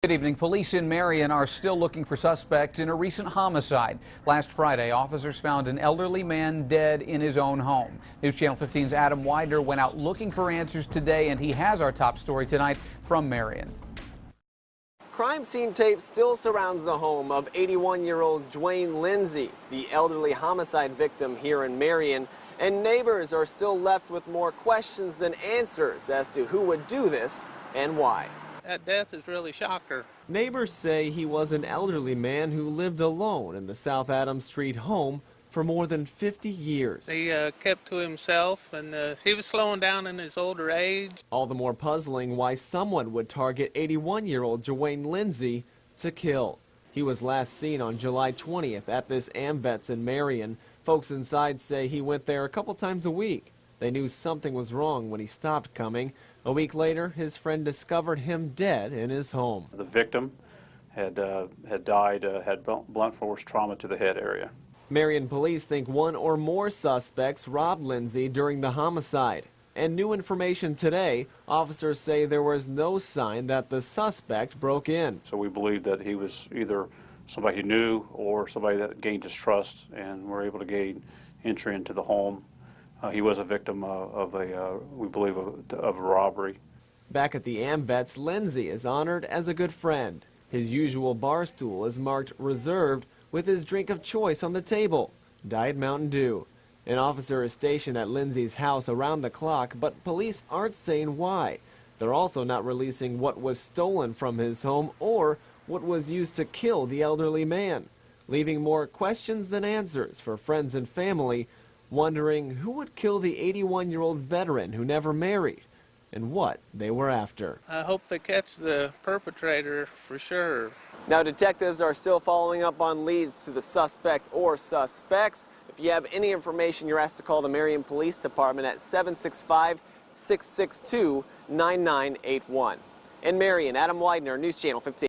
Good evening. Police in Marion are still looking for suspects in a recent homicide. Last Friday, officers found an elderly man dead in his own home. News Channel 15's Adam Widener went out looking for answers today, and he has our top story tonight from Marion. Crime scene tape still surrounds the home of 81-year-old Duwayne Lindsey, the elderly homicide victim here in Marion, and neighbors are still left with more questions than answers as to who would do this and why. That death is really shocker. Neighbors say he was an elderly man who lived alone in the South Adams Street home for more than 50 years. He kept to himself, and he was slowing down in his older age. All the more puzzling why someone would target 81-year-old Duwayne Lindsey to kill. He was last seen on July 20th at this AmVets in Marion. Folks inside say he went there a couple times a week. They knew something was wrong when he stopped coming. A week later, his friend discovered him dead in his home. The victim had died, had blunt force trauma to the head area. Marion police think one or more suspects robbed Lindsey during the homicide. And new information today, officers say there was no sign that the suspect broke in. So we believe that he was either somebody who knew or somebody that gained his trust and were able to gain entry into the home. He was a victim we believe, of a robbery. Back at the AmVets, Lindsey is honored as a good friend. His usual bar stool is marked reserved with his drink of choice on the table, Diet Mountain Dew. An officer is stationed at Lindsey's house around the clock, but police aren't saying why. They're also not releasing what was stolen from his home or what was used to kill the elderly man, leaving more questions than answers for friends and family, wondering who would kill the 81-year-old veteran who never married and what they were after. I hope they catch the perpetrator for sure. Now, detectives are still following up on leads to the suspect or suspects. If you have any information, you're asked to call the Marion Police Department at 765-662-9981. In Marion, Adam Widener, News Channel 15.